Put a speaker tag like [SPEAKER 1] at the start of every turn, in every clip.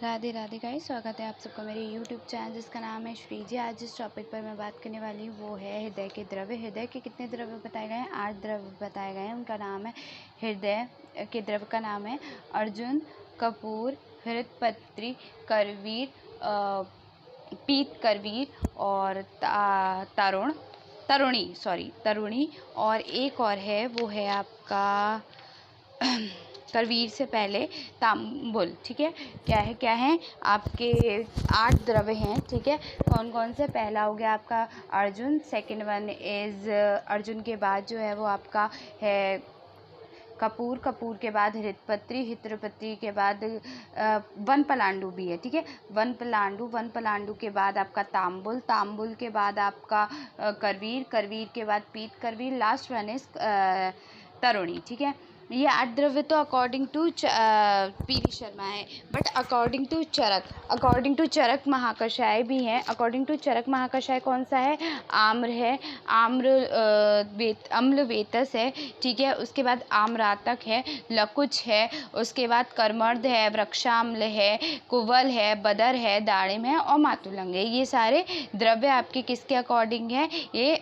[SPEAKER 1] Radhe Radhe guys, स्वागत है आप सबका मेरे YouTube चैनल जिसका नाम है श्री जी। आज जिस टॉपिक पर मैं बात करने वाली हूँ वो है हृदय के द्रव्य। हृदय के कितने द्रव्य बताए गए हैं? 8 द्रव्य बताए गए हैं। उनका नाम है, हृदय के द्रव्य का नाम है अर्जुन, कपूर, हृतपत्री, करवीर, पीत करवीर और तरुणी। और एक और है, वो है आपका करवीर से पहले तांबुल। ठीक है, क्या है आपके 8 द्रव्य हैं। ठीक है, कौन कौन से? पहला हो गया आपका Arjun, second one is Arjun के बाद जो है वो आपका है कपूर, कपूर के बाद हृतपत्री, हृतपत्री के बाद वन पलांडु भी है। ठीक है, वन पलांडु के बाद आपका तांबुल, तांबुल के बाद आपका करवीर, करवीर के बाद पीत करवीर, लास्ट वन इज तरुणी। ठीक है, ये 8 द्रव्य तो अकॉर्डिंग टू पीवी शर्मा है, बट अकॉर्डिंग टू चरक महाकषाय भी है। अकॉर्डिंग टू चरक महाकषाय कौन सा है? आम्र है, अम्ल वेतस है। ठीक है, उसके बाद आम्रातक है, लकुच है, उसके बाद कर्मर्द है, वृक्षाम्ल है, कुवल है, बदर है, दाड़िम है और मातुलंग है। ये सारे द्रव्य आपके किसके अकॉर्डिंग है? ये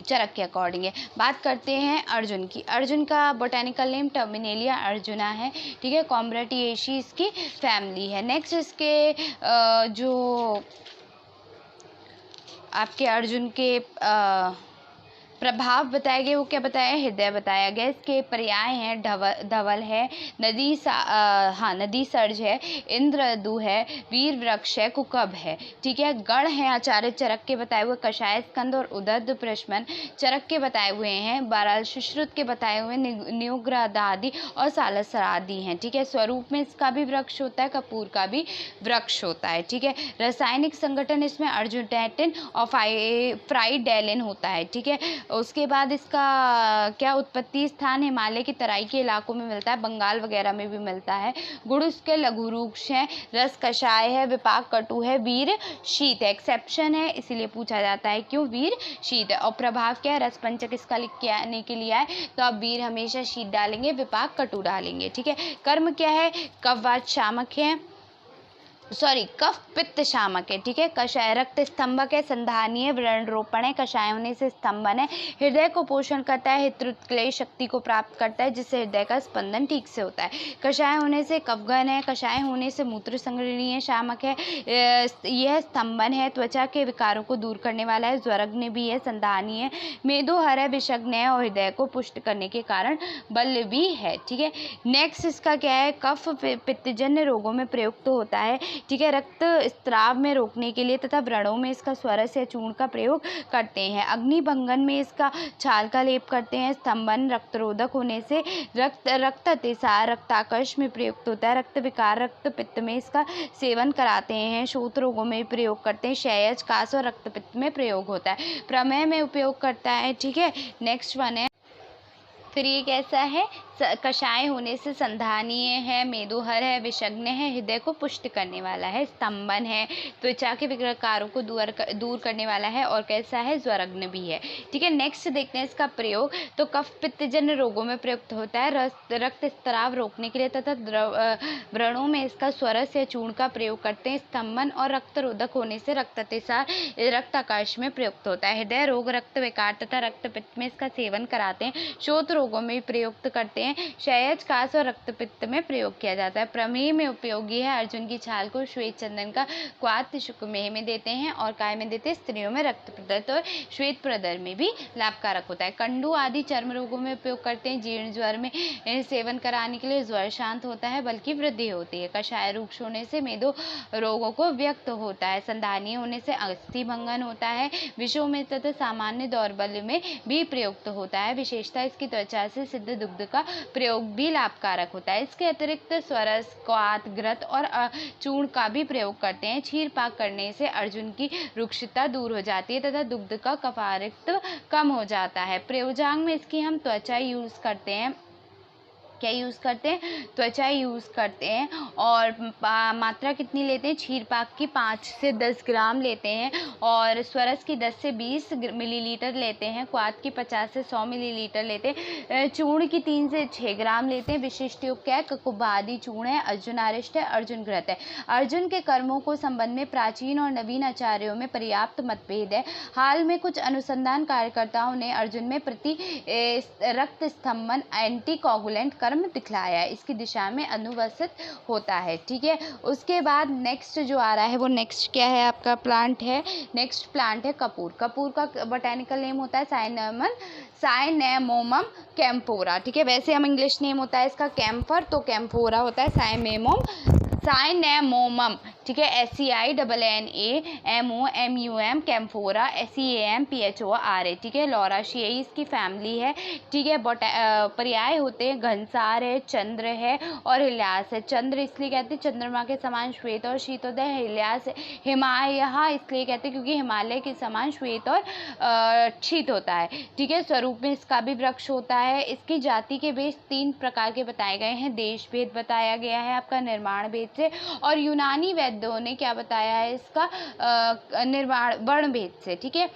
[SPEAKER 1] चरक के अकॉर्डिंग है। बात करते हैं अर्जुन की। अर्जुन का बोटेनिकल नेम टर्मिनेलिया अर्जुना है। ठीक है, कॉम्ब्रेटिएशी इसकी फैमिली है। नेक्स्ट इसके जो आपके अर्जुन के प्रभाव बताए गए, वो क्या बताया? हृदय बताया गया। इसके पर्याय हैं, धवल है, नदी सर्ज है, इंद्रदु है, वीर वृक्ष है, कुकब है। ठीक है, गण है आचार्य चरक के बताए हुए, कषाय स्कंद और उदद प्रश्मन चरक के बताए हुए हैं, बाराल सुश्रुत के बताए हुए न्युग्रदादि और सालसरादि हैं। ठीक है, स्वरूप में इसका भी वृक्ष होता है, कपूर का भी वृक्ष होता है। ठीक है, रासायनिक संगठन इसमें अर्जुटेटिन और फ्राइडेलिन होता है। ठीक है, उसके बाद इसका क्या उत्पत्ति स्थान? हिमालय की तराई के इलाकों में मिलता है, बंगाल वगैरह में भी मिलता है। गुण उसके लघु रूक्ष हैं, रस कषाय है, विपाक कटु है, वीर शीत है। एक्सेप्शन है, इसीलिए पूछा जाता है क्यों वीर शीत है। और प्रभाव क्या है? रस पंचक इसका लिख के आने के लिए आए तो आप वीर हमेशा शीत डालेंगे, विपाक कटु डालेंगे। ठीक है, कर्म क्या है? कफवात शामक है, कफ पित्त शामक है। ठीक है, कषाय रक्त स्तंभक है, संधानीय व्रण रोपण है, कषाय होने से स्तंभन है, हृदय को पोषण करता है, हितोत्कलेय शक्ति को प्राप्त करता है जिससे हृदय का स्पंदन ठीक से होता है। कषाय होने से कफगन है, कषाय होने से मूत्र संग्रहणीय शामक है, यह स्तंभन है, त्वचा के विकारों को दूर करने वाला है, ज्वरग्न भी है, संधानीय, मेदोहर है, विषग्न है और हृदय को पुष्ट करने के कारण बल भी है। ठीक है, नेक्स्ट इसका क्या है? कफ पित्तजन्य रोगों में प्रयुक्त होता है। ठीक है, रक्त स्त्राव में रोकने के लिए तथा व्रणों में इसका स्वरस या चूर्ण का प्रयोग करते हैं। अग्निभंगन में इसका छाल का लेप करते हैं। स्तंभन रक्तरोधक होने से रक्त अतिसार रक्ताकर्ष में प्रयुक्त होता है। रक्त विकार रक्त पित्त में इसका सेवन कराते हैं। शोथ रोगों में प्रयोग करते हैं। क्षयज कास और रक्त पित्त में प्रयोग होता है। प्रमेह में उपयोग करता है। ठीक है, नेक्स्ट वन है, फिर ये कैसा है? कषाय होने से संधानीय है, मेदोहर है, विषग्न है, हृदय को पुष्ट करने वाला है, स्तंभन है, त्वचा के विकारों को दूर करने वाला है और कैसा है? ज्वरग्न भी है। ठीक है, नेक्स्ट देखते हैं इसका प्रयोग। तो कफ पित्तजन्य रोगों में प्रयुक्त होता है, रक्त स्त्राव रोकने के लिए तथा व्रणों में इसका स्वरस या चूर्ण का प्रयोग करते हैं। स्तंभन और रक्तरोधक होने से रक्त अतिसार रक्ताकर्ष में प्रयुक्त होता है। हृदय रोग रक्त विकार तथा रक्त पित्त में इसका सेवन कराते हैं। शोथ रोगों में प्रयुक्त करते हैं। क्षयज कास और रक्त पित्त में प्रयोग किया जाता है। प्रमेह में उपयोगी है। अर्जुन की छाल को श्वेत चंदन का क्वाथ शुक्मेह में देते हैं और काय में देते हैं। स्त्रियों में रक्त प्रदत्त और श्वेत प्रदर में भी लाभकारक होता है। कंडू आदि चर्म रोगों में उपयोग करते हैं। जीर्ण ज्वर में सेवन कराने के लिए ज्वर शांत होता है, बल्कि वृद्धि होती है। कषाय रूक्ष होने से मेदो रोगों को व्यक्त होता है। संधानीय होने से अस्थि भंगन होता है। विषों में तथा सामान्य दौर्बल्य में भी प्रयुक्त होता है। विशेषता इसकी त्वचा से सिद्ध दुग्ध का प्रयोग भी लाभकारक होता है। इसके अतिरिक्त स्वरस क्वाथ घृत और चूर्ण का भी प्रयोग करते हैं। क्षीर पाक करने से अर्जुन की रुक्षता दूर हो जाती है तथा दुग्ध का कफारित्व कम हो जाता है। प्रयोजांग में इसकी हम त्वचा यूज करते हैं। क्या यूज़ करते हैं, त्वचा यूज़ करते हैं। और मात्रा कितनी लेते हैं, क्षीरपाक की 5 से 10 ग्राम लेते हैं, और स्वरस की 10 से 20 मिलीलीटर लेते हैं, क्वाथ की 50 से 100 मिलीलीटर लेते हैं, चूर्ण की 3 से 6 ग्राम लेते हैं। विशिष्ट युग क्या है, ककुभादि चूर्ण है, अर्जुनारिष्ट है, अर्जुन घृत है। अर्जुन के कर्मों को संबंध में प्राचीन और नवीन आचार्यों में पर्याप्त मतभेद है। हाल में कुछ अनुसंधान कार्यकर्ताओं ने अर्जुन में प्रति रक्त स्तंभन एंटीकोगुलेंट कर्म दिखलाया है, इसकी दिशा में अनुवस्थित होता है। ठीक है, उसके बाद नेक्स्ट जो आ रहा है वो नेक्स्ट क्या है आपका प्लांट है, नेक्स्ट प्लांट है कपूर। कपूर का बोटेनिकल नेम होता है साइनेमोमम कैम्फोरा। ठीक है, वैसे हम इंग्लिश नेम होता है इसका कैम्फर, तो कैम्फोरा होता है साइनेमोमम। ठीक है, SCINNAMOMUM कैम्फोरा, CAMPHORA। ठीक है, लॉराशियाई इसकी फैमिली है। ठीक है, पर्याय होते हैं घनसार है, चंद्र है और हिल्यास है। चंद्र इसलिए कहते हैं चंद्रमा के समान श्वेत और शीतोदय, हिल्यास हिमालय इसलिए कहते हैं क्योंकि हिमालय के समान श्वेत और शीत होता है। ठीक है, स्वरूप में इसका भी वृक्ष होता है। इसकी जाति के भेद 3 प्रकार के बताए गए हैं। देश भेद बताया गया है आपका निर्माण भेद से, और यूनानी वैद्यों ने क्या बताया है इसका निर्माण वर्ण भेद से। ठीक है,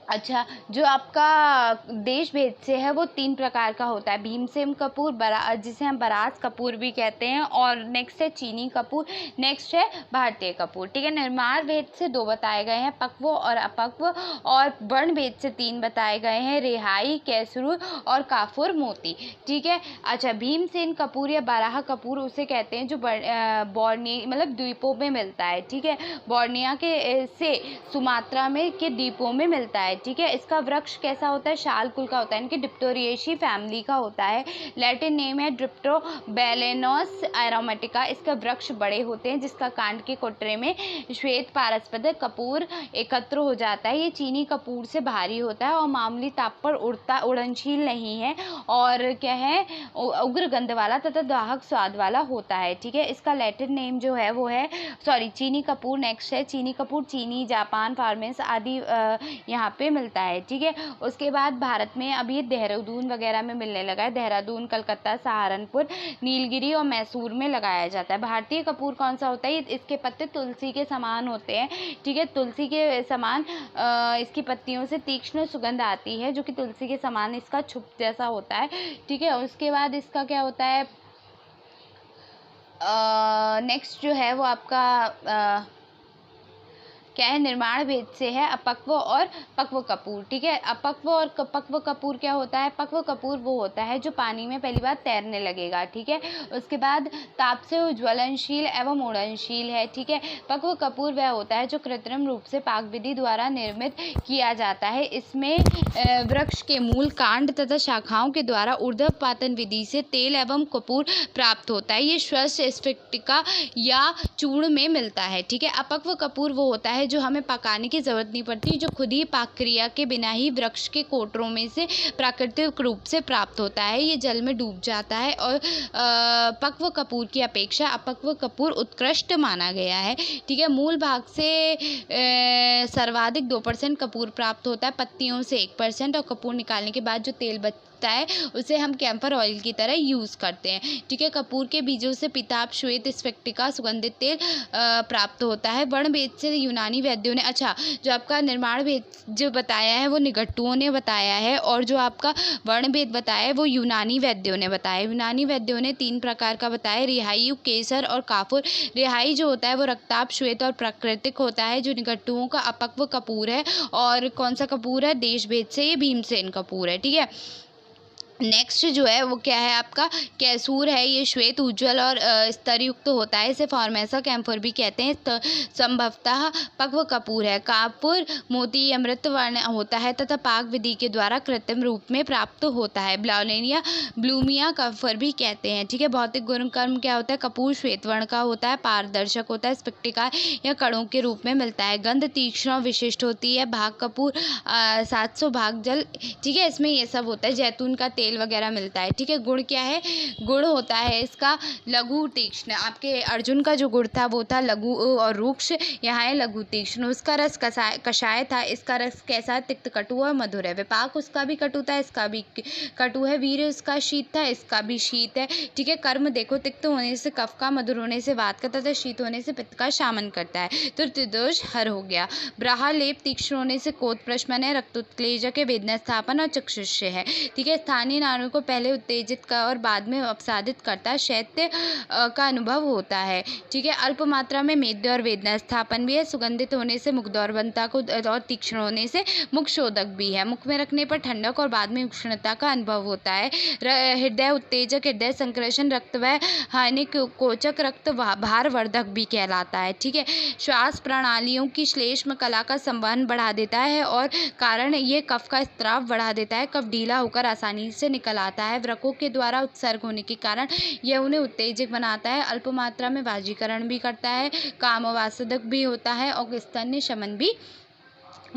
[SPEAKER 1] अच्छा, जो आपका देश भेद से है वो 3 प्रकार का होता है। भीमसेन कपूर, जिसे हम बरास कपूर भी कहते हैं, और नेक्स्ट है चीनी कपूर, नेक्स्ट है भारतीय कपूर। ठीक है, निर्माण भेद से 2 बताए गए हैं, पक्व और अपक्व, और वर्ण भेद से 3 बताए गए हैं, रिहाई, कैसरू और काफुर मोती। ठीक है, अच्छा, भीमसेन कपूर या बाराह कपूर उसे कहते हैं जो बोर्निया मतलब द्वीपों में मिलता है। ठीक है, बोर्निया के से सुमात्रा में के द्वीपों में मिलता है। ठीक है, इसका वृक्ष कैसा होता है, शाल कुल का होता है, इनकी डिप्टोरिएशी फैमिली का होता है। लैटिन नेम है ड्रिप्टोबैलेनोस एरोमेटिका। इसका वृक्ष बड़े होते हैं, जिसका कांड के कोटरे में श्वेत पारस्परिक कपूर एकत्र हो जाता है। ये चीनी कपूर से भारी होता है और मामूली ताप पर उड़नशील नहीं है, और क्या है उग्र गंध वाला तथा दाहक स्वाद वाला होता है। ठीक है, इसका लैटिन नेम जो है वो है चीनी कपूर। नेक्स्ट है चीनी कपूर, चीनी, जापान, फार्मेंस आदि यहाँ पे मिलता है। ठीक है, उसके बाद भारत में अब ये देहरादून वगैरह में मिलने लगा है। देहरादून, कलकत्ता, सहारनपुर, नीलगिरी और मैसूर में लगाया जाता है। भारतीय कपूर कौन सा होता है, इसके पत्ते तुलसी के समान होते हैं। ठीक है, तुलसी के समान इसकी पत्तियों से तीक्ष्ण सुगंध आती है, जो कि तुलसी के समान इसका छुप जैसा होता है। ठीक है, उसके बाद इसका क्या होता है, नेक्स्ट जो है वो आपका क्या है, निर्माण भेद से है अपक्व और पक्व कपूर। ठीक है, अपक्व और पक्व कपूर क्या होता है, पक्व कपूर वो होता है जो पानी में पहली बार तैरने लगेगा। ठीक है, उसके बाद ताप से ज्वलनशील एवं उड़नशील है। ठीक है, पक्व कपूर वह होता है जो कृत्रिम रूप से पाक विधि द्वारा निर्मित किया जाता है। इसमें वृक्ष के मूल, कांड तथा शाखाओं के द्वारा ऊर्ध्वपातन विधि से तेल एवं कपूर प्राप्त होता है। ये श्वस्त स्फटिका या चूर्ण में मिलता है। ठीक है, अपक्व कपूर वो होता है जो हमें पकाने की जरूरत नहीं पड़ती, जो खुद ही पाक क्रिया के बिना ही वृक्ष के कोटरों में से प्राकृतिक रूप से प्राप्त होता है। ये जल में डूब जाता है, और पक्व कपूर की अपेक्षा अपक्व कपूर उत्कृष्ट माना गया है। ठीक है, मूल भाग से सर्वाधिक 2% कपूर प्राप्त होता है, पत्तियों से 1%, और कपूर निकालने के बाद जो तेल बचता है उसे हम कैम्फर ऑयल की तरह यूज़ करते हैं। ठीक है, कपूर के बीजों से पीताभ, श्वेत स्फटिका, सुगंधित तेल प्राप्त होता है। वर्ण भेद से यूनानी वैद्यों ने, अच्छा, जो आपका निर्माण भेद जो बताया है वो निघट्टुओं ने बताया है, और जो आपका वर्ण भेद बताया है वो यूनानी वैद्यों ने बताया। यूनानी वैद्यों ने 3 प्रकार का बताया, रिहाई, केसर और काफुर। रिहाई जो होता है वो रक्ताभ, श्वेत और प्राकृतिक होता है, जो निघट्टुओं का अपक्व कपूर है। और कौन सा कपूर है, देश भेद से ये भीमसेन कपूर है। ठीक है, नेक्स्ट जो है वो क्या है आपका कैसूर है। ये श्वेत, उज्ज्वल और स्तरयुक्त होता है, इसे फॉर्मेसा कैम्फर भी कहते हैं। संभवतः पक्व कपूर है। कापुर मोती अमृत वर्ण होता है तथा पाक विधि के द्वारा कृत्रिम रूप में प्राप्त होता है। ब्लूमिया कैम्फर भी कहते हैं। ठीक है, भौतिक गुण कर्म क्या होता है, कपूर श्वेत वर्ण का होता है, पारदर्शक होता है, स्फटिका या कणों के रूप में मिलता है, गंध तीक्ष्ण और विशिष्ट होती है। भाग कपूर 700 भाग जल। ठीक है, इसमें ये सब होता है। जैतून का तेल तेल वगैरह मिलता है। ठीक है, गुण क्या है? गुण होता है इसका लघु तीक्ष्ण। आपके अर्जुन का जो गुण था वो था लघु और रुक्ष, यहाँ है लघु तीक्ष्ण। उसका रस कषाय था, इसका रस कैसा है? तिक्त, कटु और मधुर है। विपाक उसका भी कटु था, इसका भी कटु है। वीर उसका शीत था, इसका भी शीत है। ठीक है, कर्म देखो, तिक्त होने से कफ का, मधुर होने से वात का तथा शीत होने से पित्त का शामन करता है। तो त्रिदोष हर हो गया। ब्राह्लेप तीक्ष्ण होने से कोत प्रशमन है, रक्त उत्तेजक है, वेदना स्थापन और चक्षुष्य है। ठीक है, स्थानीय नाड़ियों को पहले उत्तेजित का और बाद में अपसादित करता है, शैत्य का अनुभव होता है। ठीक है, अल्प मात्रा में मेद्य और वेदना स्थापन भी है। सुगंधित होने से मुख दौर्बलता को और तीक्ष्ण होने से मुख शोधक भी है। मुख में रखने पर ठंडक और बाद में उष्णता का अनुभव होता है। हृदय उत्तेजक, हृदय संक्रषण, रक्त व हानिक कोचक, रक्त भारवर्धक भी कहलाता है। ठीक है, श्वास प्रणालियों की श्लेष्म कला का संवहन बढ़ा देता है और कारण ये कफ का स्त्राव बढ़ा देता है। कफ ढीला होकर आसानी से निकल आता है। वृकों के द्वारा उत्सर्ग होने के कारण यह उन्हें उत्तेजक बनाता है। अल्प मात्रा में वाजीकरण भी करता है, कामवासदक भी होता है और स्तन्य शमन भी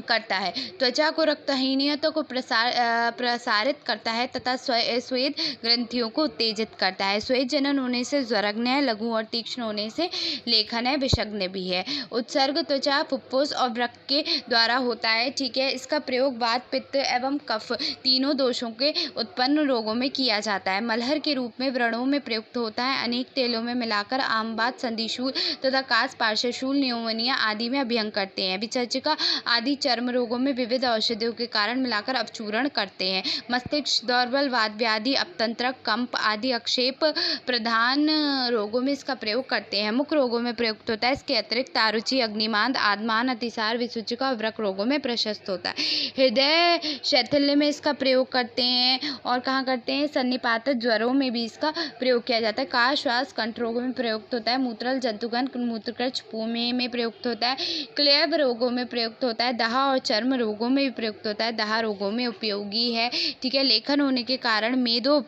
[SPEAKER 1] करता है। त्वचा को रक्तहीनता को प्रसारित करता है तथा श्वेत ग्रंथियों को उत्तेजित करता है। श्वेत जनन होने से ज्वरग्न है, लघु और तीक्ष्ण होने से लेखन है, विषग्न भी है। उत्सर्ग त्वचा, फुफ्फुस और वृक्क के द्वारा होता है। ठीक है, इसका प्रयोग वात, पित्त एवं कफ तीनों दोषों के उत्पन्न रोगों में किया जाता है। मलहर के रूप में व्रणों में प्रयुक्त होता है। अनेक तेलों में मिलाकर आमवात, संधिशूल तथा कास, पार्श्वशूल, न्यूमोनिया आदि में अभियंग करते हैं। विचर्चिका आदि चर्म रोगों में विविध औषधियों के कारण मिलाकर अपचूर्ण करते हैं। मस्तिष्क दौर्बल, वात व्याधि, अपतंत्रक, कंप आदि अक्षेप प्रधान रोगों में इसका प्रयोग करते हैं। मुख्य रोगों में प्रयुक्त होता है। इसके अतिरिक्त तारुची, अग्निमांद, आदमान, अतिसार, विसूचिका और वृक्क रोगों में प्रशस्त होता है। हृदय शैथिल्य में इसका प्रयोग करते हैं और कहाँ करते हैं? सन्निपात ज्वरों में भी इसका प्रयोग किया जाता है। काश, श्वास, कंठ रोगों में प्रयुक्त होता है। मूत्रल, जंतुगण, मूत्रकृच, पुमे में प्रयुक्त होता है। क्लेब रोगों में प्रयुक्त होता है। दहा और चर्म रोगों में भी प्रयुक्त होता है। दहा रोगों में उपयोगी है। ठीक है, लेखन होने के कारण मेदो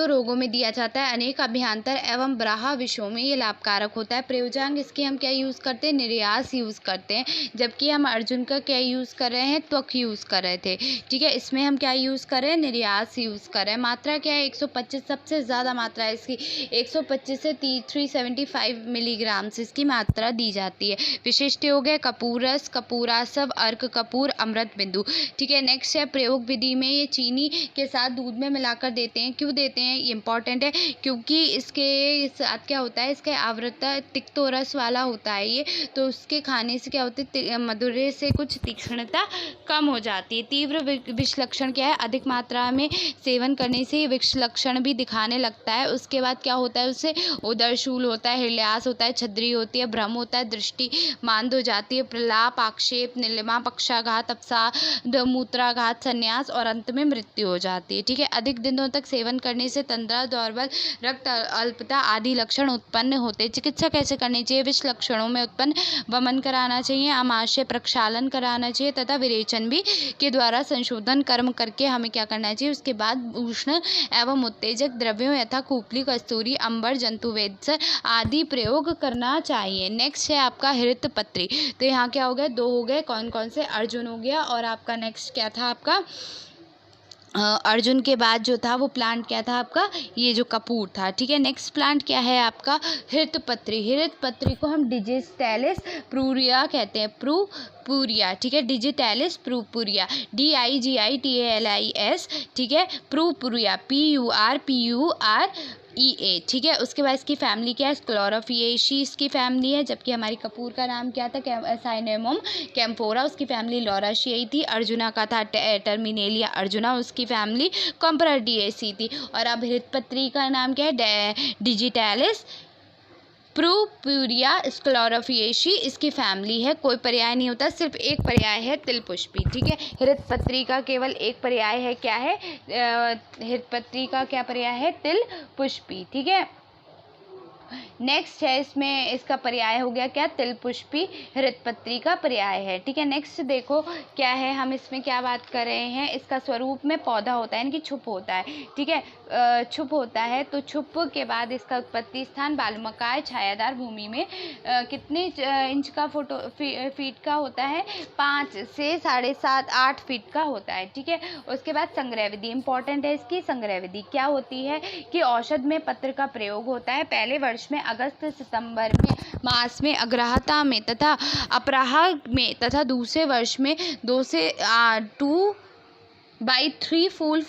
[SPEAKER 1] रोगों में दिया जाता है। अनेक अभ्यंतर एवं ब्राहा विषयों में ये लाभकारक होता है। प्रयोजांग इसके हम क्या यूज़ करते हैं? निर्यास यूज़ करते हैं। जबकि हम अर्जुन का क्या यूज़ कर रहे हैं? त्वक यूज़ कर रहे थे। ठीक है, इसमें हम क्या यूज़ कर रहे हैं? निर्यास यूज़ कर रहे हैं। मात्रा क्या है? 125, सबसे ज़्यादा मात्रा है इसकी 125 से 375 मिलीग्राम से इसकी मात्रा दी जाती है। विशिष्ट हो गए कपूर रस, कपूरासव, अर्क कपूर, अमृत बिंदु। ठीक है, नेक्स्ट है प्रयोग विधि में ये चीनी के साथ दूध में मिलाकर देते हैं। क्यों देते हैं? ये इंपॉर्टेंट है क्योंकि इसके साथ क्या होता है? इसका आवृत्ता तिक्तो रस वाला होता है ये, तो उसके खाने से क्या होता है? मधुरे से कुछ तीक्ष्णता कम हो जाती है। तीव्र विष लक्षण क्या है? अधिक मात्रा में सेवन करने से ये विष लक्षण भी दिखाने लगता है। उसके बाद क्या होता है? उससे उदरशूल होता है, हृदयास होता है, छद्री होती है, भ्रम होता है, दृष्टि मांद हो जाती है, प्रलाप, आक्षेप, नीलिमा, पक्षाघात, अपसाद, मूत्राघात, संन्यास और अंत में मृत्यु हो जाती है। ठीक है, अधिक दिनों तक सेवन करने से तंद्रा, दौर्बल, रक्त अल्पता आदि लक्षण उत्पन्न होते हैं। चिकित्सा कैसे करनी चाहिए? विष लक्षणों में उत्पन्न वमन कराना चाहिए, आमाशय प्रक्षालन कराना चाहिए तथा विरेचन भी के द्वारा संशोधन कर्म करके हमें क्या करना चाहिए? उसके बाद उष्ण एवं उत्तेजक द्रव्यों यथा कूपली, कस्तूरी, अंबर, जंतुवेद आदि प्रयोग करना चाहिए। नेक्स्ट है आपका हृतपत्री। तो यहाँ क्या हो गया? 2 हो गए। कौन कौन से? अर्जुन हो गया और आपका नेक्स्ट क्या था? आपका अर्जुन के बाद जो था वो प्लांट क्या था आपका? ये जो कपूर था। ठीक है, नेक्स्ट प्लांट क्या है आपका? हृतपत्री। हृतपत्री को हम डिजिटैलिस प्रूरिया कहते हैं। प्रूपुरिया। ठीक है, डिजिटैलिस प्रूपुरिया, DIGITALIS। ठीक है, प्रूपुरिया, PURPUREA। ठीक है, उसके बाद इसकी फैमिली क्या है? स्क्लेरोफिएसी इसकी फैमिली है। जबकि हमारी कपूर का नाम क्या था? साइनेमोम कैम्फोरा। उसकी फैमिली लॉराशियाई थी। अर्जुना का था टर्मिनेलिया अर्जुना, उसकी फैमिली कॉम्पराडिएसी थी। और अब हृतपत्री का नाम क्या है? डिजिटैलिस प्रूपुरिया स्क्लेरोफिएसी इसकी फैमिली है। कोई पर्याय नहीं होता, सिर्फ एक पर्याय है, तिलपुष्पी। ठीक है, हृतपत्री का केवल एक पर्याय है। क्या है? हृतपत्री का क्या पर्याय है? तिलपुष्पी। ठीक है, नेक्स्ट है इसमें इसका पर्याय हो गया क्या? तिलपुष्पी हृतपत्री का पर्याय है। ठीक है, नेक्स्ट देखो क्या है, हम इसमें क्या बात कर रहे हैं? इसका स्वरूप में पौधा होता है, यानी कि छुप होता है। ठीक है, छुप होता है तो छुप के बाद इसका उत्पत्ति स्थान बालुकामय छायादार भूमि में कितने इंच का फीट का होता है? 5 से 7.5 8 फीट का होता है। ठीक है, उसके बाद संग्रह विधि इंपॉर्टेंट है इसकी। संग्रह विधि क्या होती है कि औषध में पत्र का प्रयोग होता है। पहले वर्ष में अगस्त सितंबर में मास में अग्रहता में तथा अपराह में तथा दूसरे वर्ष में 2 से 2/3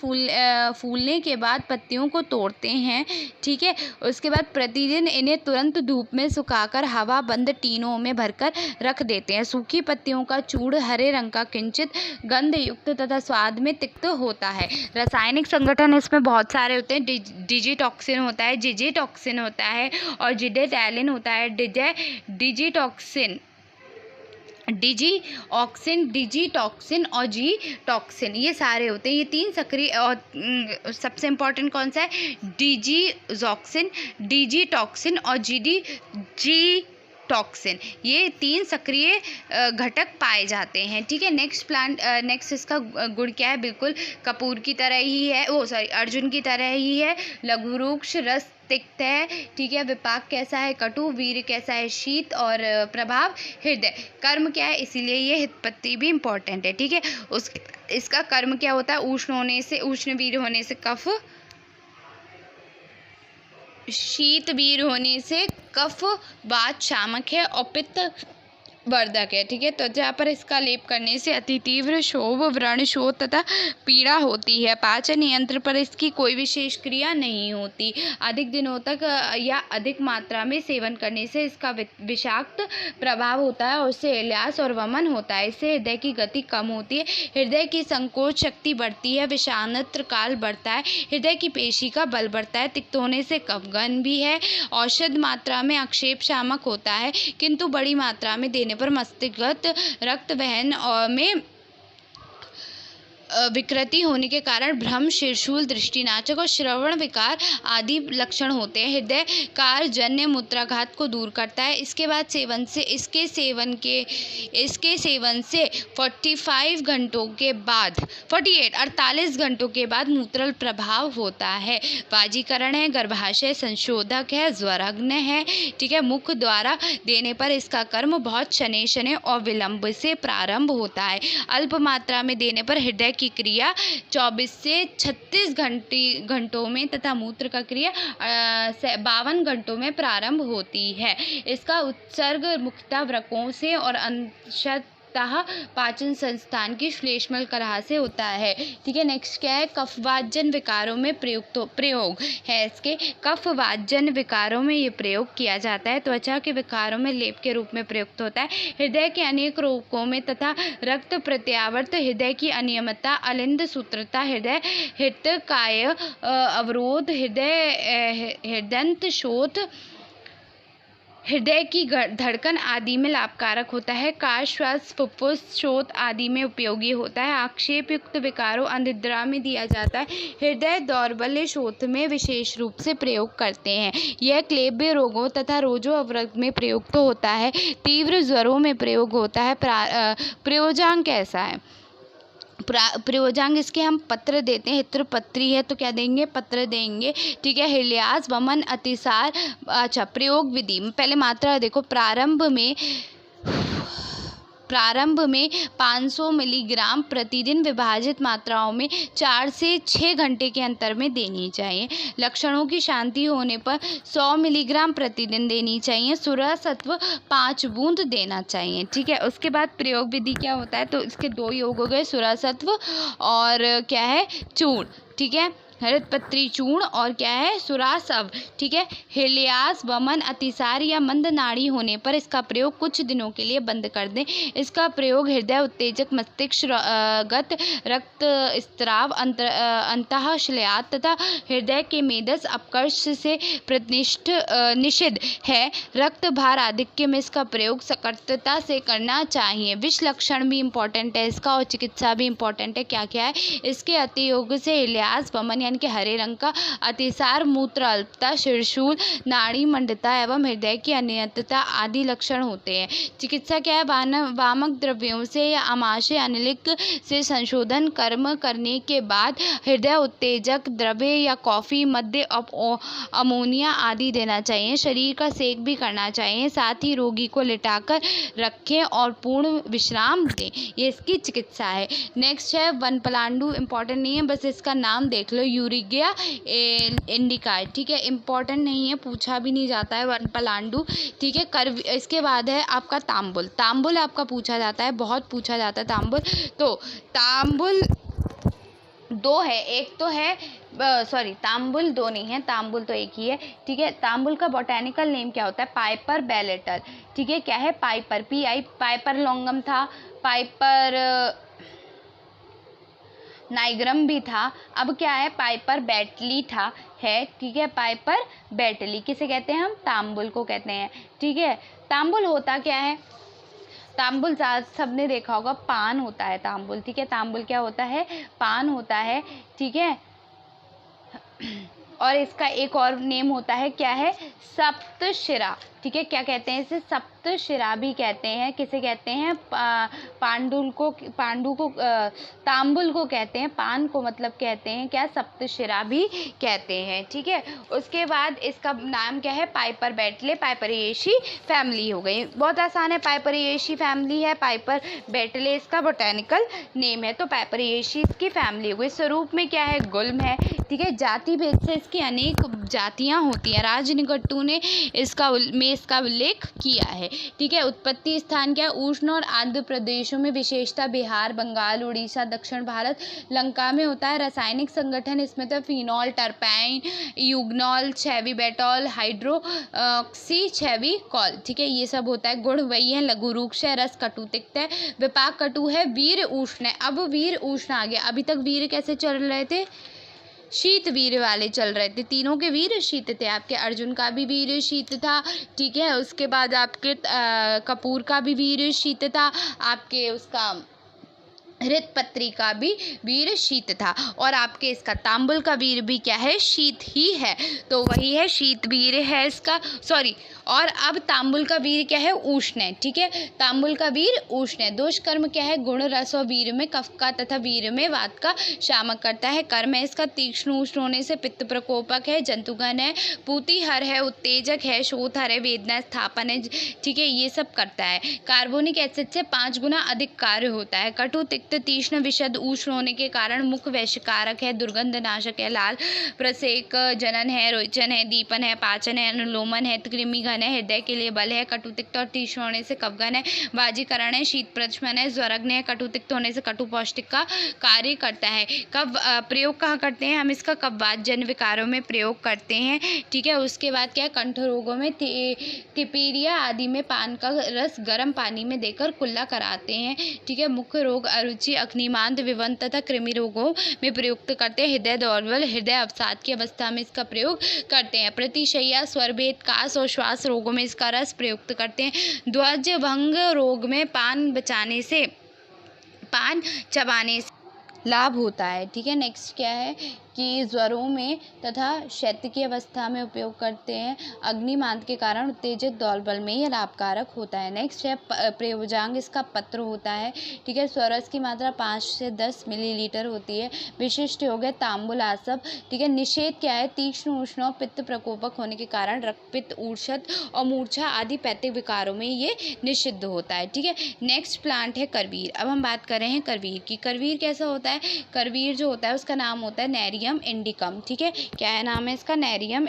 [SPEAKER 1] फूलने के बाद पत्तियों को तोड़ते हैं। ठीक है, उसके बाद प्रतिदिन इन्हें तुरंत धूप में सुखाकर हवा बंद टीनों में भरकर रख देते हैं। सूखी पत्तियों का चूर्ण हरे रंग का किंचित गंध युक्त तथा स्वाद में तिक्त होता है। रासायनिक संगठन इसमें बहुत सारे होते हैं। डिजिटॉक्सिन होता है, जिजिटॉक्सिन होता है और जिडेटैलिन होता है। डिजिटॉक्सिन और जी-टॉक्सिन ये सारे होते हैं। ये 3 सक्रिय और सबसे इम्पोर्टेंट कौन सा है? डिजिटॉक्सिन, डिजिटॉक्सिन और जी-टॉक्सिन ये 3 सक्रिय घटक पाए जाते हैं। ठीक है, नेक्स्ट इसका गुण क्या है? बिल्कुल कपूर की तरह ही है, अर्जुन की तरह ही है। लघुरुक्ष रस तिक्त है। ठीक है, विपाक कैसा है? कटु। वीर कैसा है? शीत। और प्रभाव हृदय। कर्म क्या है? इसीलिए ये हितपत्ति भी इम्पोर्टेंट है। ठीक है, इसका कर्म क्या होता है? उष्ण वीर होने से कफ, शीत वीर होने से कफ वात शामक है और पित्त वर्धक है। ठीक है, त्वचा पर इसका लेप करने से अति तीव्र क्षोभ, व्रण, शोथ तथा पीड़ा होती है। पाचन यंत्र पर इसकी कोई विशेष क्रिया नहीं होती। अधिक दिनों तक या अधिक मात्रा में सेवन करने से इसका विषाक्त प्रभाव होता है और उससे इलाज और वमन होता है। इससे हृदय की गति कम होती है, हृदय की संकोच शक्ति बढ़ती है, विषानत्र काल बढ़ता है, हृदय की पेशी का बल बढ़ता है। तिक्त होने से कफगन भी है। औषध मात्रा में अक्षेप शामक होता है किंतु बड़ी मात्रा में देने पर मस्तिष्कगत रक्त वहन में विकृति होने के कारण भ्रम, शिरशूल, दृष्टिनाचक और श्रवण विकार आदि लक्षण होते हैं। हृदय कार जन्य मूत्राघात को दूर करता है। इसके सेवन से 48 घंटों के बाद मूत्रल प्रभाव होता है। वाजीकरण है, गर्भाशय संशोधक है, ज्वरग्न है। ठीक है, मुख द्वारा देने पर इसका कर्म बहुत शनैः और विलंब से प्रारंभ होता है। अल्प मात्रा में देने पर हृदय की क्रिया 24 से 36 घंटों में तथा मूत्र का क्रिया 52 घंटों में प्रारंभ होती है। इसका उत्सर्ग मुख्यतः वृक्कों से और अंशतः पाचन संस्थान की श्लेष्मल कलह से होता है। ठीक है, नेक्स्ट क्या है? कफवातजन विकारों में प्रयोग है इसके। कफवातजन विकारों में ये प्रयोग किया जाता है। त्वचा के विकारों में लेप के रूप में प्रयुक्त होता है। हृदय के अनेक रोगों में तथा रक्त प्रत्यावर्त, हृदय की अनियमितता, अलिंद सूत्रता, हृदय हितकाय अवरोध, हृदयंत शोथ, हृदय की धड़कन आदि में लाभकारक होता है। काश, श्वास, फुफ्फुस, शोथ आदि में उपयोगी होता है। आक्षेप युक्त विकारों अनिद्रा में दिया जाता है। हृदय दौर्बल्य शोथ में विशेष रूप से प्रयोग करते हैं। यह क्लेब्य रोगों तथा रोजो अवरोध में प्रयुक्त होता है। तीव्र ज्वरों में प्रयोग होता है। प्रयोजांग कैसा है? प्रयोजांग इसके हम पत्र देते हैं। हित्रपत्री है तो क्या देंगे? पत्र देंगे। ठीक है, हिल्यास, वमन, अतिसार। अच्छा, प्रयोग विधि पहले मात्रा देखो। प्रारंभ में 500 मिलीग्राम प्रतिदिन विभाजित मात्राओं में 4 से 6 घंटे के अंतर में देनी चाहिए। लक्षणों की शांति होने पर 100 मिलीग्राम प्रतिदिन देनी चाहिए। सुरासत्व 5 बूंद देना चाहिए। ठीक है, उसके बाद प्रयोग विधि क्या होता है? तो इसके 2 योग हो गए, सुरासत्व और क्या है? चूर्ण। ठीक है, हरितपत्री चूर्ण और क्या है? सुरासव। ठीक है, हिल्यास, वमन, अतिसार या मंद नाड़ी होने पर इसका प्रयोग कुछ दिनों के लिए बंद कर दें। इसका प्रयोग हृदय उत्तेजक, मस्तिष्कगत रक्त स्त्राव, अंतःश्लेष्मात तथा हृदय के मेदस अपकर्ष से निषिद्ध है। रक्त भार आधिक्य में इसका प्रयोग सतर्कता से करना चाहिए। विष लक्षण भी इम्पोर्टेंट है इसका और चिकित्सा भी इम्पोर्टेंट है। क्या क्या है? इसके अतियोग से हिल्यास, वमन यानी कि हरे रंग का, अतिसार, मूत्र अल्पता, शीर्षूल, नाड़ी मंडता एवं हृदय की अनियमितता आदि लक्षण होते हैं। चिकित्सा क्या है? वामक द्रव्यों से या आमाशय अनिलिक से संशोधन कर्म करने के बाद हृदय उत्तेजक द्रव्य या कॉफी, मद्य, अमोनिया आदि देना चाहिए। शरीर का सेक भी करना चाहिए। साथ ही रोगी को लिटाकर रखें और पूर्ण विश्राम दें। ये इसकी चिकित्सा है। नेक्स्ट है वनपलांडु। इंपॉर्टेंट नहीं है, बस इसका नाम देख लो, यूरिगिया इंडिका। ठीक है, इंपॉर्टेंट नहीं है, पूछा भी नहीं जाता है वनपलांडु। ठीक है, इसके बाद है आपका तांबुल। तांबुल आपका पूछा जाता है, बहुत पूछा जाता है तांबुल। तो तांबुल दो है, एक तो है तांबुल दो नहीं है, तांबुल तो एक ही है। ठीक है, तांबुल का बोटेनिकल नेम क्या होता है? Piper belated. ठीक है, क्या है? पाइपर, पाइपर लॉन्गम था, पाइपर नाइग्रम भी था, अब क्या है? पाइपर बेटली है। ठीक है, पाइपर बेटली किसे कहते हैं? हम तांबुल को कहते हैं। ठीक है, तांबुल होता क्या है? तांबुल सबने देखा होगा, पान होता है तांबुल। ठीक है, तांबुल क्या होता है? पान होता है। ठीक है, और इसका एक और नेम होता है, क्या है? सप्तशिरा। ठीक है, क्या कहते हैं इसे? सप्तशिरा भी कहते हैं। किसे कहते हैं? पांडु को तांबुल को कहते हैं, पान को मतलब कहते हैं क्या? सप्तशिरा भी कहते हैं। ठीक है, उसके बाद इसका नाम क्या है? पाइपर बेटले, पाइपरेसी फैमिली हो गई। बहुत आसान है, पाइपरेसी फैमिली है, पाइपर बेटले इसका बोटेनिकल नेम है, तो पाइपरेसी इसकी फैमिली हो गई। स्वरूप में क्या है? गुल्म है। ठीक है, जाति भेद से इसकी अनेक जातियां होती हैं। राजनिकट्टू ने इसका उल्लेख किया है। ठीक है, उत्पत्ति स्थान क्या? उष्ण और आर्द्र प्रदेशों में, विशेषता बिहार, बंगाल, उड़ीसा, दक्षिण भारत, लंका में होता है। रासायनिक संगठन इसमें तो फिनॉल, टर्पाइन, यूग्नॉल, छेविबेटॉल, हाइड्रोक्सी छेविकॉल। ठीक है, ये सब होता है। गुण वही है, लघु रूक्ष है, रस कटु तिक्त है, विपाक कटु है, वीर उष्ण है। अब वीर उष्ण आ गया। अभी तक वीर कैसे चल रहे थे? शीत वीर वाले चल रहे थे, तीनों के वीर शीत थे। आपके अर्जुन का भी वीर शीत था। ठीक है, उसके बाद आपके कपूर का भी वीर शीत था, आपके उसका हृतपत्री का भी वीर शीत था, और आपके इसका तांबुल का वीर भी क्या है? शीत ही है, तो वही है, शीत वीर है इसका। और अब तांबुल का वीर क्या है? उष्ण है। ठीक है, तांबुल का वीर उष्ण है। दोष कर्म क्या है? गुण, रस और वीर में कफ का तथा वीर में वात का शामक करता है। कर्म है इसका तीक्ष्ण उष्ण होने से, पित्त प्रकोपक है, जंतुगण है, पूतिहर है, उत्तेजक है, शोथहर है, वेदना स्थापन है। ठीक है, ये सब करता है। कार्बोनिक एसिड से 5 गुना अधिक कार्य होता है। कटु, तिक्त, तीक्ष्ण, विशद, उष्ण होने के कारण मुख वैश्यकारक है, दुर्गंध नाशक है, लाल प्रसेक जनन है, रोचन है, दीपन है, पाचन है, अनुलोमन है, कृमि घन है, हृदय के लिए बल है, कटु तिक्त और तीक्ष्ण होने से कफगन है, वाजीकरण है, शीत प्रशमन है, ज्वरग्न है, कटु तिक्त होने से कटु पौष्टिक का कार्य करता है। कब प्रयोग कहाँ करते हैं हम इसका? कफवात जन्य विकारों में प्रयोग करते हैं। ठीक है, उसके बाद क्या है? कंठ रोगों में, टिपेरिया आदि में पान का रस गर्म पानी में देकर कुल्ला कराते हैं। ठीक है, मुख्य रोग अरुचि, अग्निमांद, विवंत तथा कृमि रोगों में प्रयुक्त करते हैं। हृदय दौर्बल, हृदय अवसाद की अवस्था में इसका प्रयोग करते हैं। प्रतिशय्या, स्वरभेद, कास और श्वास रोगों में इसका रस प्रयुक्त करते हैं। ध्वजभंग रोग में पान चबाने से लाभ होता है। ठीक है, नेक्स्ट क्या है कि ज्वरों में तथा शैत्य की अवस्था में उपयोग करते हैं। अग्निमांद के कारण उत्तेजित दौर्बल में ये लाभकारक होता है। नेक्स्ट है प्रयोजांग, इसका पत्र होता है। ठीक है, स्वरस की मात्रा 5 से 10 मिलीलीटर होती है। विशिष्ट योग है तांबुल आसव। ठीक है, निषेध क्या है? तीक्ष्ण उष्ण और पित्त प्रकोपक होने के कारण रक्तपित्त, ऊर्षद और मूर्छा आदि पैतिक विकारों में ये निषिद्ध होता है। ठीक है, नेक्स्ट प्लांट है करवीर। अब हम बात कर रहे हैं करवीर की। करवीर कैसा होता है? करवीर जो होता है उसका नाम होता है नेरियम इंडिकम। ठीक है, क्या है नाम है इसका? नेरियम।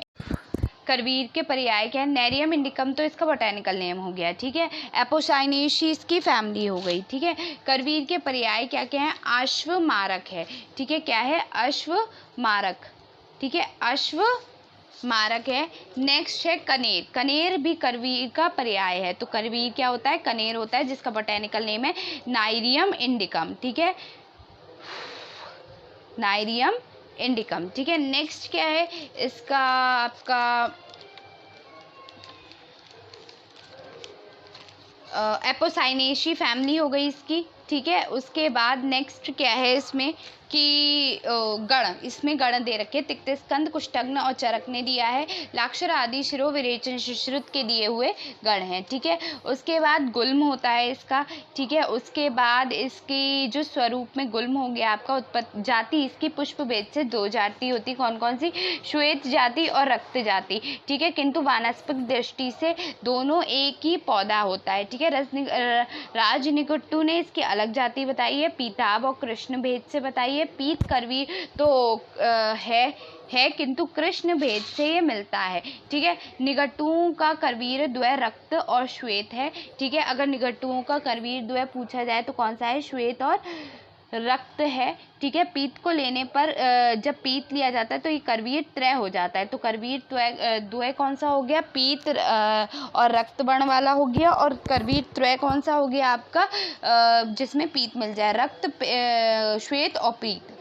[SPEAKER 1] करवीर के पर्याय क्या है? नेरियम इंडिकम तो इसका बोटेनिकल नेम हो गया। ठीक है, एपोसाइनेसी इसकी फैमिली हो गई। ठीक है, करवीर के पर्याय क्या क्या है? अश्वमारक है। ठीक है, क्या है? अश्वमारक। ठीक है, अश्व मारक है। नेक्स्ट है कनेर। कनेर भी करवीर का पर्याय है। तो करवीर क्या होता है? कनेर होता है, जिसका बोटेनिकल नेम है नाइरियम इंडिकम। ठीक है, नाइरियम इंडिकम। ठीक है, नेक्स्ट क्या है इसका? आपका एपोसाइनेसी फैमिली हो गई इसकी। ठीक है, उसके बाद नेक्स्ट क्या है इसमें? कि गण, इसमें गण दे रखे, तिक्त स्कंद, कुष्ठग्न और चरक ने दिया है, लाक्षर आदि शिरो विरेचन सुश्रुत के दिए हुए गण हैं, ठीक है। उसके बाद गुल्म होता है इसका, ठीक है। उसके बाद इसकी जो स्वरूप में गुल्म हो गया आपका उत्पत्ति जाति, इसकी पुष्प भेद से 2 जाति होती, कौन कौन सी, श्वेत जाति और रक्त जाति, ठीक है। किंतु वानस्पतिक दृष्टि से दोनों एक ही पौधा होता है, ठीक है। राजनिकुट्टू ने इसकी अलग जाति बताई है, पीताभ और कृष्ण भेद से बताई है। पीत करवीर तो है किंतु कृष्ण भेद से ये मिलता है, ठीक है। निघट्टुओं का करवीर द्वय रक्त और श्वेत है, ठीक है। अगर निघट्टुओं का करवीर द्वय पूछा जाए तो कौन सा है, श्वेत और रक्त है, ठीक है। पीत को लेने पर जब पीत लिया जाता है तो ये करवीर त्रय हो जाता है, तो करवीर द्वय कौन सा हो गया, पीत और रक्त वर्ण वाला हो गया, और करवीर त्रय कौन सा हो गया आपका, जिसमें पीत मिल जाए, रक्त, श्वेत और पीत।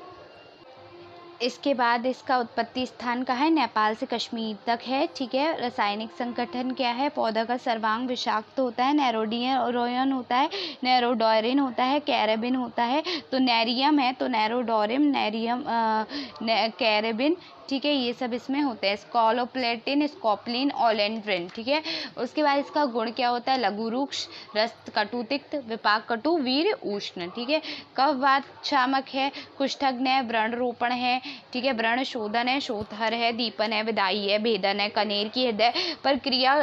[SPEAKER 1] इसके बाद इसका उत्पत्ति स्थान कहाँ है, नेपाल से कश्मीर तक है, ठीक है। रासायनिक संगठन क्या है, पौधा का सर्वांग विषाक्त होता है, नैरोडोयन होता है, नैरोडोरिन होता है, कैरेबिन होता है, तो नेरियम है तो नैरोडोरिम, नेरियम, कैरेबिन, ठीक है, ये सब इसमें होते हैं। स्कॉलोप्लेटिन, स्कॉपलिन, ओलेंड्रिन, ठीक है। उसके बाद इसका गुण क्या होता है, लघु रुक्ष, रस कटु तिक्त, विपाक कटु, वीर उष्ण, ठीक है। कफवात शामक है, कुष्ठग्न है, व्रण रोपण है, ठीक है, व्रण शोधन है, शोथर है, दीपन है, विदाई है, भेदन है, कनेर की हृदय पर क्रिया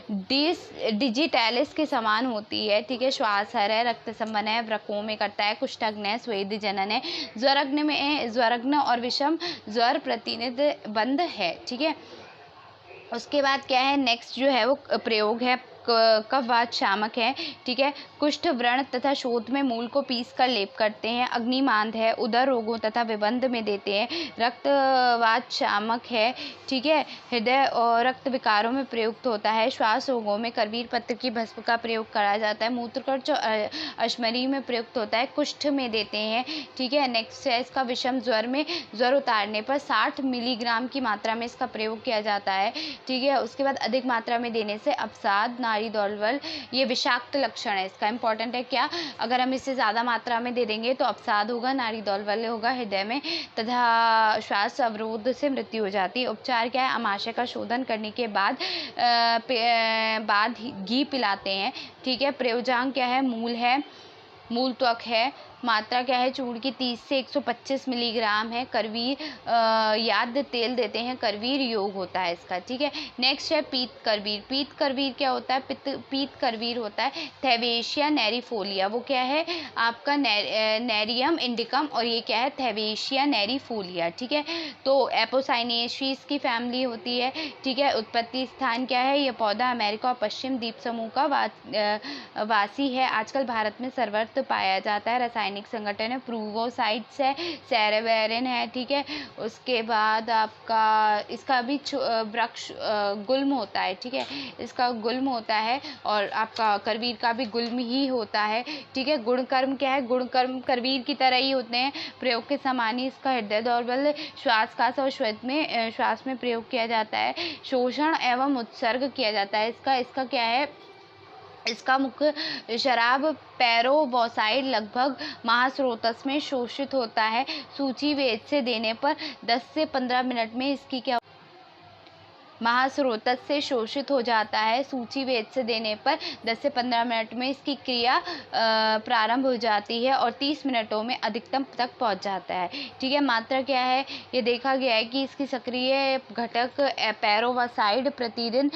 [SPEAKER 1] डिजिटैलिस के समान होती है, ठीक है। श्वासहर है, रक्त संबन है, वृकों में करता है, कुष्ठग्न है, स्वेद जनन है, ज्वरग्न में ज्वरग्न और विषम ज्वर प्रतिनिधि बंध है, ठीक है। उसके बाद क्या है, नेक्स्ट जो है वो प्रयोग है, कफवात शामक है, ठीक है। कुष्ठ, व्रण तथा शोथ में मूल को पीस कर लेप करते हैं। अग्निमांद है, उदर रोगों तथा विबंध में देते हैं। रक्तवात शामक है, ठीक है, हृदय और रक्त विकारों में प्रयुक्त होता है। श्वास रोगों में करवीर पत्र की भस्म का प्रयोग करा जाता है। मूत्रकर्च और अश्मरी में प्रयुक्त होता है, कुष्ठ में देते हैं, ठीक है। नेक्स्ट है इसका विषम ज्वर में, ज्वर उतारने पर 60 मिलीग्राम की मात्रा में इसका प्रयोग किया जाता है, ठीक है। उसके बाद अधिक मात्रा में देने से अवसाद, नाड़ी दौलवल, ये विषाक्त लक्षण है इसका, इंपॉर्टेंट है क्या, अगर हम इसे ज़्यादा मात्रा में दे देंगे तो अवसाद होगा, नाड़ी दौलवल होगा हृदय में, तथा श्वास अवरोध से मृत्यु हो जाती है। उपचार क्या है, अमाशय का शोधन करने के बाद घी पिलाते हैं, ठीक है। प्रयोजांग क्या है, मूल है, मूल त्वक है, मात्रा क्या है, चूर्ण की 30 से 125 मिलीग्राम है। करवीर याद तेल देते हैं, करवीर योग होता है इसका, ठीक है। नेक्स्ट है पीत करवीर। पीत करवीर क्या होता है, पीत करवीर होता है थैवेशिया नेरीफोलिया, वो क्या है आपका नेरियम इंडिकम, और ये क्या है थैवेशिया नेरीफोलिया, ठीक है। तो एपोसाइनेसीज की फैमिली होती है, ठीक है। उत्पत्ति स्थान क्या है, ये पौधा अमेरिका और पश्चिम द्वीप समूह का वासी है। आजकल भारत में सर्वत्र पाया जाता है। रासायनिक संगठन है, प्रूवोसाइट्स है, सेरेवेरिन है, ठीक है। उसके बाद आपका इसका भी वृक्ष गुल्म होता है, ठीक है, इसका गुल्म होता है, और आपका करवीर का भी गुल्म ही होता है, ठीक है। गुणकर्म क्या है, गुणकर्म करवीर की तरह ही होते हैं, प्रयोग के समान ही इसका हृदय दौर्बल्य, श्वास कास और श्वास में प्रयोग किया जाता है। शोषण एवं उत्सर्ग किया जाता है इसका क्या है, इसका मुख्य शराब पैरोबोसाइड लगभग महास्रोतस में शोषित होता है। सूची वेद से देने पर 10 से 15 मिनट में इसकी क्या महास्रोतस से शोषित हो जाता है। सूची वेद से देने पर 10 से 15 मिनट में इसकी क्रिया प्रारंभ हो जाती है और 30 मिनटों में अधिकतम तक पहुंच जाता है, ठीक है। मात्रा क्या है, ये देखा गया है कि इसकी सक्रिय घटक पैरोवासाइड प्रतिदिन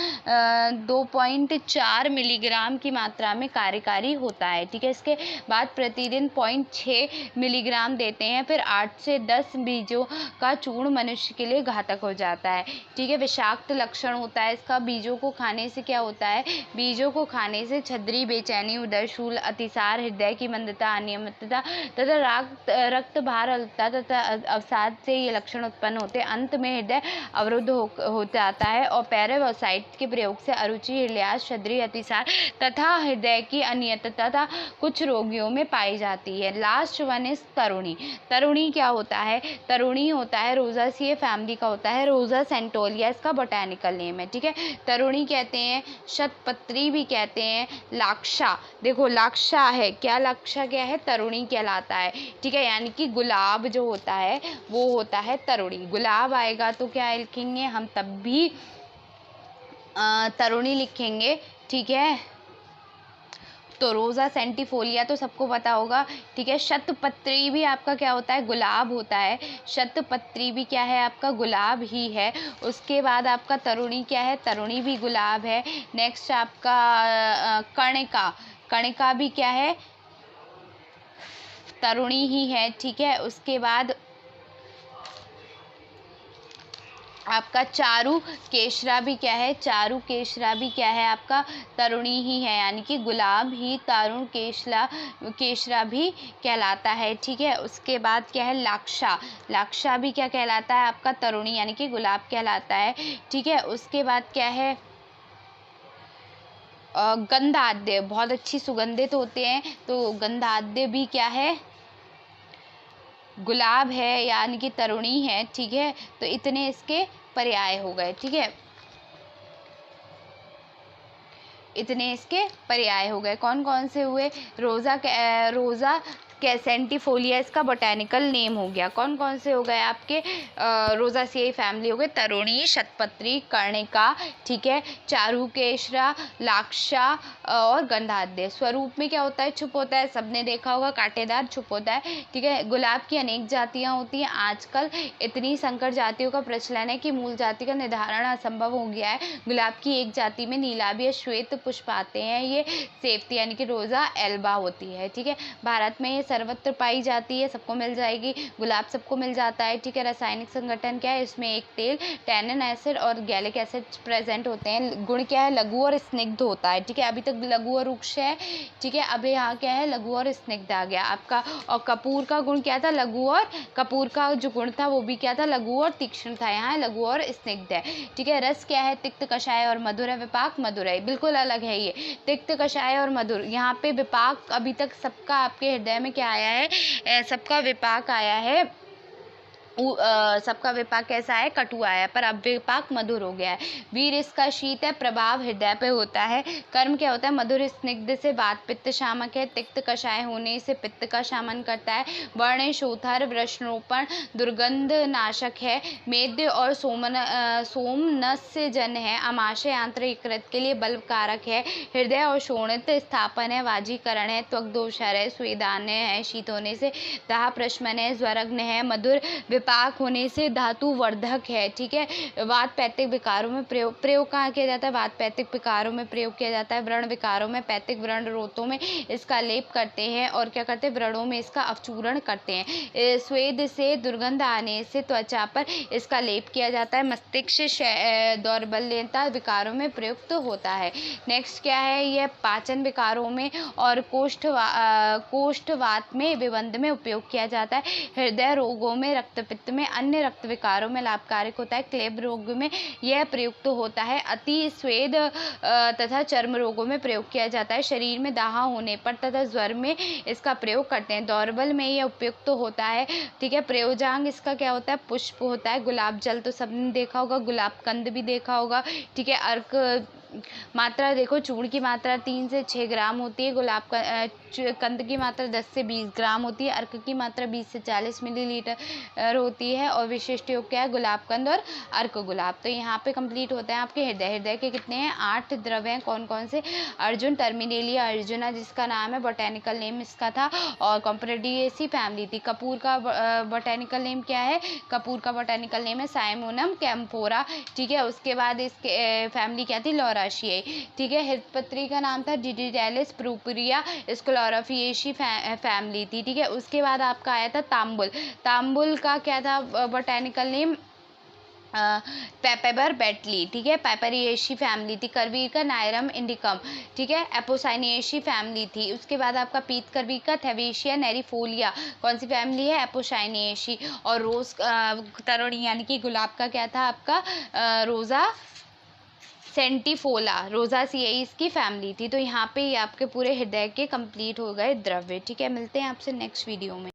[SPEAKER 1] 2.4 मिलीग्राम की मात्रा में कार्यकारी होता है, ठीक है। इसके बाद प्रतिदिन 0.6 मिलीग्राम देते हैं, फिर 8 से 10 बीजों का चूर्ण मनुष्य के लिए घातक हो जाता है, ठीक है। विषाक्त लक्षण होता है इसका, बीजों को खाने से क्या होता है, बीजों को खाने से छद्री, बेचैनी, उदरशूल, अतिसार, हृदय की मंदता, अनियमितता तथा रक्त भारलता तथा अवसाद से ये लक्षण उत्पन्न होते हैं। अंत में हृदय अवरुद्ध हो जाता है और पैरोवासाइट के प्रयोग से अरुचि, हृदयाश, छद्री, अतिसार तथा हृदय की अनियमितता कुछ रोगियों में पाई जाती है। लास्ट वन इज तरुणी। तरुणी क्या होता है, तरुणी होता है रोजासिए फैमिली का होता है, रोजा सेंटोलिया इसका बोटैनिकल बोटैनिकल नेम है, ठीक है। तरुणी कहते हैं, शतपत्री भी कहते हैं, लाक्षा, देखो लाक्षा है क्या, लाक्षा क्या है, तरुणी कहलाता है, ठीक है। यानी कि गुलाब जो होता है वो होता है तरुणी। गुलाब आएगा तो क्या लिखेंगे हम, तब भी तरुणी लिखेंगे, ठीक है। तो रोज़ा सेंटिफोलिया तो सबको पता होगा, ठीक है। शतपत्री भी आपका क्या होता है, गुलाब होता है। शतपत्री भी क्या है आपका, गुलाब ही है। उसके बाद आपका तरुणी क्या है, तरुणी भी गुलाब है। नेक्स्ट आपका कर्णिका, कर्णिका भी क्या है, तरुणी ही है, ठीक है। उसके बाद आपका चारू केशरा भी क्या है, चारू केशरा भी क्या है आपका, तरुणी ही है, यानी कि गुलाब ही तरुण केशरा भी कहलाता है, ठीक है। उसके बाद क्या है, लाक्षा, लाक्षा भी क्या कहलाता है आपका, तरुणी यानी कि गुलाब कहलाता है, ठीक है। उसके बाद क्या है, गंधाद्य, बहुत अच्छी सुगंधित होते हैं, तो गंधाद्य भी क्या है, गुलाब है यानी कि तरुणी है, ठीक है। तो इतने इसके पर्याय हो गए, ठीक है। इतने इसके पर्याय हो गए, कौन कौन से हुए, रोज़ा सेंटिफोलिया इसका बोटैनिकल नेम हो गया। कौन कौन से हो गए आपके, रोज़ासियाई फैमिली हो गए, तरुणी, शतपत्री, कर्णिका, ठीक है, चारुकेशरा, लाक्षा और गंधाद्य। स्वरूप में क्या होता है, छुप होता है, सबने देखा होगा, कांटेदार छुप होता है, ठीक है। गुलाब की अनेक जातियाँ होती हैं, आजकल इतनी संकर जातियों का प्रचलन है कि मूल जाति का निर्धारण असंभव हो गया है। गुलाब की एक जाति में नीलाभ या श्वेत पुष्प आते हैं, ये सेफ्ती यानी कि रोज़ा एल्बा होती है, ठीक है। भारत में ये सर्वत्र पाई जाती है, सबको मिल जाएगी, गुलाब सबको मिल जाता है, ठीक है। रासायनिक संगठन क्या है, इसमें एक तेल, टैनिन एसिड और गैलिक एसिड प्रेजेंट होते हैं। गुण क्या है, लघु और स्निग्ध होता है, ठीक है। अभी तक लघु और रुक्ष है, ठीक है। अब यहाँ क्या है, लघु और स्निग्ध आ गया आपका। और कपूर का गुण क्या था, लघु, और कपूर का जो गुण था वो भी क्या था, लघु और तीक्ष्ण था, यहाँ लघु और स्निग्ध है, ठीक है। रस क्या है, तिक्त, कषाय और मधुर है। विपाक मधुर है, बिल्कुल अलग है ये, तिक्त, कषाय और मधुर। यहाँ पे विपाक अभी तक सबका आपके हृदय में क्या आया है, सबका विपाक आया है, सबका विपाक कैसा है, कटु आया, पर अब विपाक मधुर हो गया है। वीर इसका शीत है, प्रभाव हृदय पे होता है। कर्म क्या होता है, मधुर स्निग्ध से वात पित्त शामक है, तिक्त कषाय होने से पित्त का शामन करता है। वर्ण शोथर वृषणोपण दुर्गंध नाशक है। मेद्य और सोमनस्य जन है, आमाशय आंत्र यकृत के लिए बलकारक है। हृदय और शोणित स्थापन है, वाजीकरण है, त्वक दोषहर है, स्वेदान्य है, शीत होने से दाह प्रशमन है, ज्वरग्न है। मधुर विपाक होने से धातु वर्धक है, ठीक है। वात पैतिक विकारों में प्रयोग कहाँ किया जाता है, वात पैतिक विकारों में प्रयोग किया जाता है। व्रण विकारों में, पैतिक व्रण रोतों में इसका लेप करते हैं, और क्या करते हैं, व्रणों में इसका अवचूर्ण करते हैं। स्वेद से दुर्गंध आने से त्वचा पर इसका लेप किया जाता है। मस्तिष्क दौर्बल्यता विकारों में प्रयुक्त होता है। नेक्स्ट क्या है, यह पाचन विकारों में और कोष्ठवात में विबंध में उपयोग किया जाता है। हृदय रोगों में, रक्तपित्त में, अन्य रक्त विकारों में लाभकारक होता है। क्लेब रोग में यह प्रयुक्त होता है। अति स्वेद तथा चर्म रोगों में प्रयोग किया जाता है। शरीर में दाह होने पर तथा ज्वर में इसका प्रयोग करते हैं। दौर्बल में यह उपयुक्त होता है, ठीक है। प्रयोजांग इसका क्या होता है, पुष्प होता है। गुलाब जल तो सबने देखा होगा, गुलाब कंद भी देखा होगा, ठीक है। अर्क मात्रा देखो, चूर्ण की मात्रा 3 से 6 ग्राम होती है, गुलाब का कंद की मात्रा 10 से 20 ग्राम होती है, अर्क की मात्रा 20 से 40 मिलीलीटर होती है, और विशिष्ट योग क्या है, गुलाब कंद और अर्क गुलाब। तो यहाँ पे कंप्लीट होते हैं आपके हृदय। हृदय के कितने हैं, 8 द्रव्य हैं, कौन कौन से, अर्जुन, टर्मिनेलिया अर्जुना जिसका नाम है, बोटेनिकल नेम इसका था, और कॉम्प्रेडिएसी फैमिली थी। कपूर का बोटेनिकल नेम क्या है, कपूर का बोटेनिकल नेम है साइमोनम कैम्फोरा, ठीक है। उसके बाद इसके फैमिली क्या थी, लॉराशियाई, ठीक है। हृदपत्री का नाम था डिडिडेलिस प्रूपुरिया, स्क्लोरोफिएसी फैमिली थी, ठीक है। उसके बाद आपका आया था तांबुल। तांबुल का क्या था बोटेनिकल नेम, पेपेबर बेटली, ठीक है। पेपरिएशी फैमिली थी। करवीर का नायरम इंडिकम, ठीक है। एपोसाइनिएशी फैमिली थी। उसके बाद आपका पीत करवीर का थेवेशिया नेरिफोलिया, कौन सी फैमिली है, एपोसाइनिएशी। और रोज तरुणी यानी कि गुलाब का क्या था आपका, रोज़ा सेंटिफोला, रोज़ासियाई इसकी फैमिली थी। तो यहाँ पे ये आपके पूरे हृदय के कंप्लीट हो गए द्रव्य, ठीक है। मिलते हैं आपसे नेक्स्ट वीडियो में।